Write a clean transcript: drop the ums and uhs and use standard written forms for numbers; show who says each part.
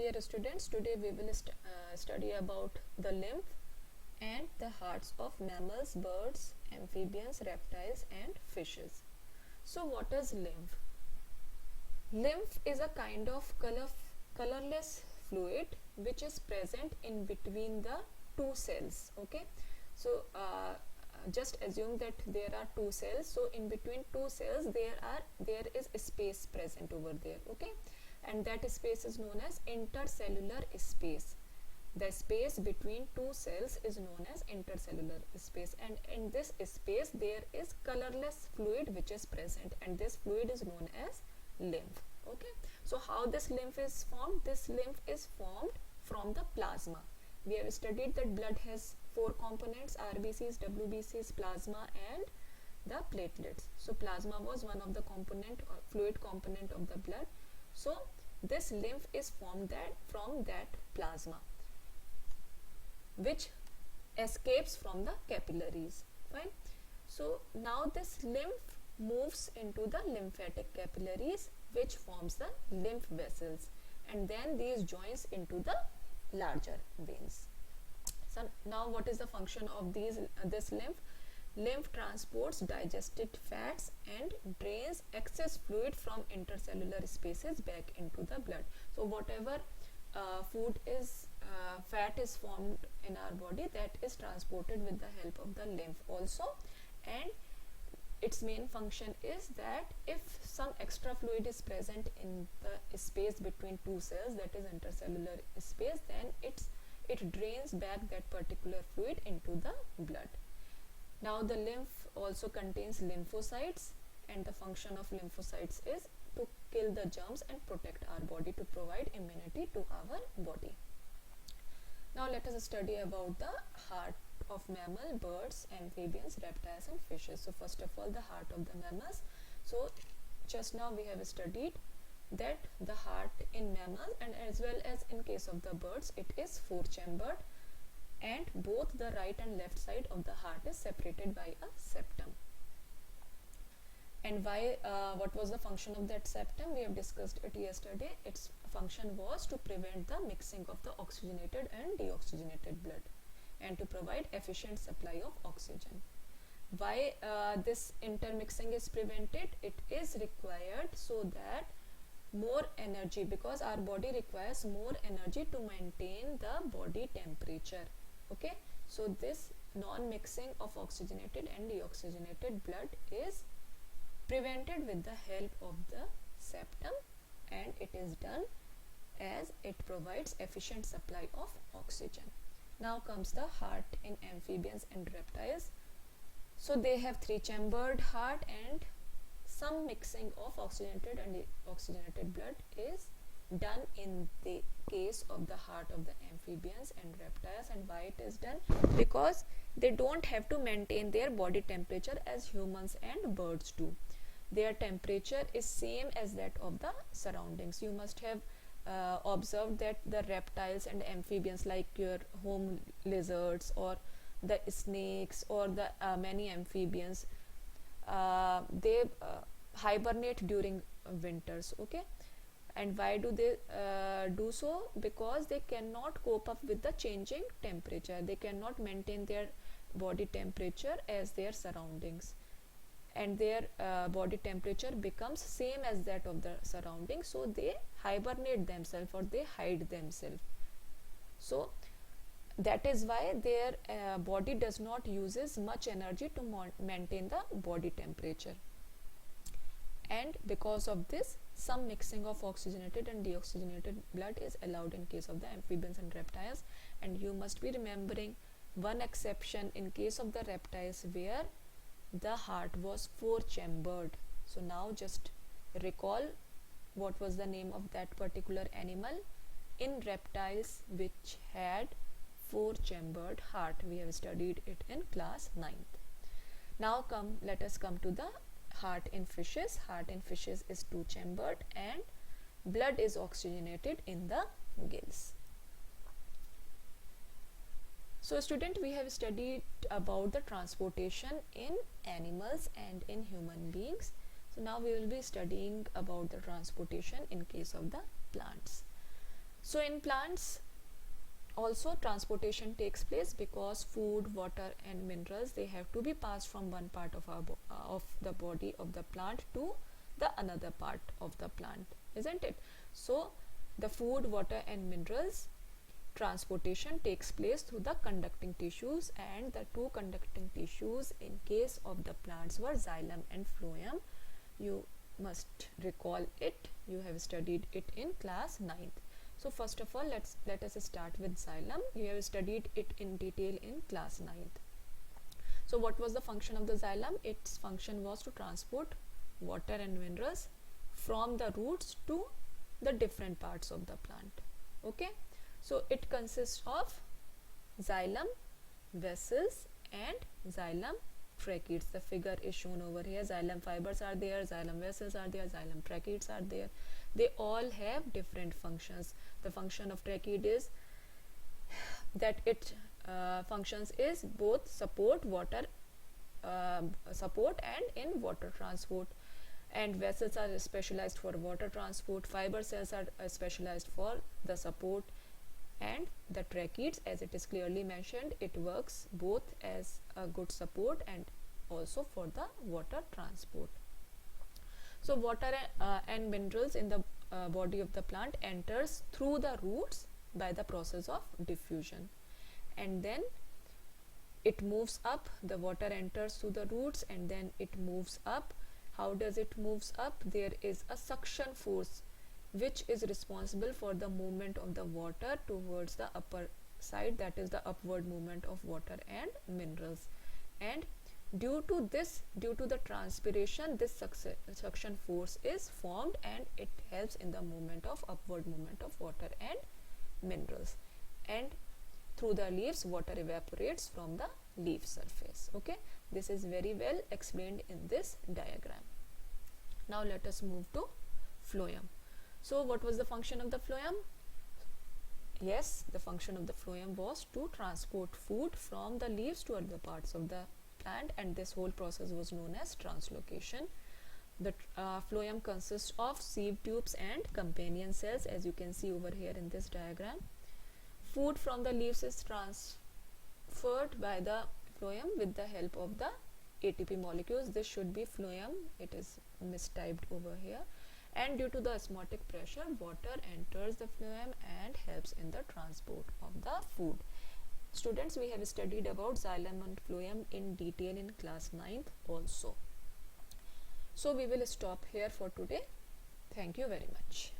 Speaker 1: dear students, today we will study about the lymph and the hearts of mammals, birds, amphibians, reptiles and fishes. So what is lymph? Lymph is a kind of colorless fluid which is present in between the two cells. Okay, so just assume that there are two cells, so in between two cells there is a space present over there. Okay, and that space is known as intercellular space. The space between two cells is known as intercellular space, and in this space there is colorless fluid which is present, and this fluid is known as lymph. Okay, so how this lymph is formed? This lymph is formed from the plasma. We have studied that blood has four components: RBCs, WBCs, plasma and the platelets. So plasma was one of the component or fluid component of the blood. So this lymph is formed from that plasma which escapes from the capillaries. Fine. So now this lymph moves into the lymphatic capillaries which forms the lymph vessels, and then these joins into the larger veins. So now what is the function of this lymph? Lymph transports digested fats and drains excess fluid from intercellular spaces back into the blood. So whatever fat is formed in our body, that is transported with the help of the lymph also, and its main function is that if some extra fluid is present in the space between two cells, that is intercellular space, then it drains back that particular fluid into the blood. Now the lymph also contains lymphocytes, and the function of lymphocytes is to kill the germs and protect our body, to provide immunity to our body. Now let us study about the heart of mammal, birds, amphibians, reptiles and fishes. So first of all, the heart of the mammals. So just now we have studied that the heart in mammals and as well as in case of the birds, it is four-chambered, and both the right and left side of the heart is separated by a septum. And what was the function of that septum? We have discussed it yesterday. Its function was to prevent the mixing of the oxygenated and deoxygenated blood and to provide efficient supply of oxygen. Why this intermixing is prevented? It is required so that more energy, because our body requires more energy to maintain the body temperature. Okay, so this non-mixing of oxygenated and deoxygenated blood is prevented with the help of the septum, and it is done as it provides efficient supply of oxygen. Now comes the heart in amphibians and reptiles. So they have three-chambered heart, and some mixing of oxygenated and deoxygenated blood is done in the case of the heart of the amphibians and reptiles. And why it is done? Because they don't have to maintain their body temperature as humans and birds do. Their temperature is same as that of the surroundings. You must have observed that the reptiles and amphibians, like your home lizards or the snakes or the many amphibians, they hibernate during winters. Okay, and why do they do so? Because they cannot cope up with the changing temperature. They cannot maintain their body temperature as their surroundings, and their body temperature becomes same as that of the surroundings, so they hibernate themselves or they hide themselves. So that is why their body does not uses much energy to maintain the body temperature, and because of this, some mixing of oxygenated and deoxygenated blood is allowed in case of the amphibians and reptiles. And you must be remembering one exception in case of the reptiles where the heart was four-chambered. So now just recall what was the name of that particular animal in reptiles which had four-chambered heart. We have studied it in class 9th. Now let us come to the heart in fishes. Heart in fishes is two-chambered, and blood is oxygenated in the gills. So student, we have studied about the transportation in animals and in human beings. So now we will be studying about the transportation in case of the plants. So in plants also transportation takes place, because food, water and minerals, they have to be passed from one part of of the body of the plant to the another part of the plant, isn't it? So the food, water and minerals transportation takes place through the conducting tissues, and the two conducting tissues in case of the plants were xylem and phloem. You must recall it, you have studied it in class 9th. So first of all, let us start with xylem. You have studied it in detail in class 9th. So what was the function of the xylem? Its function was to transport water and minerals from the roots to the different parts of the plant. Okay, so it consists of xylem, vessels and xylem tracheids. The figure is shown over here. Xylem fibers are there, xylem vessels are there, xylem tracheids are there. They all have different functions. The function of tracheid is that it functions is both support water support and in water transport, and vessels are specialized for water transport, fiber cells are specialized for the support, and the tracheids, as it is clearly mentioned, it works both as a good support and also for the water transport. So water and minerals in the body of the plant enters through the roots by the process of diffusion, and then it moves up. The water enters through the roots and then it moves up. How does it moves up? There is a suction force which is responsible for the movement of the water towards the upper side, that is the upward movement of water and minerals. And due to the transpiration, this suction force is formed and it helps in the movement of upward movement of water and minerals. And through the leaves, water evaporates from the leaf surface. Okay, this is very well explained in this diagram. Now let us move to phloem. So what was the function of the phloem? Yes, the function of the phloem was to transport food from the leaves to other parts of the plant, and this whole process was known as translocation. The phloem consists of sieve tubes and companion cells, as you can see over here in this diagram. Food from the leaves is transferred by the phloem with the help of the ATP molecules. This should be phloem, it is mistyped over here. And due to the osmotic pressure, water enters the phloem and helps in the transport of the food. Students, we have studied about xylem and phloem in detail in class 9th also. So we will stop here for today. Thank you very much.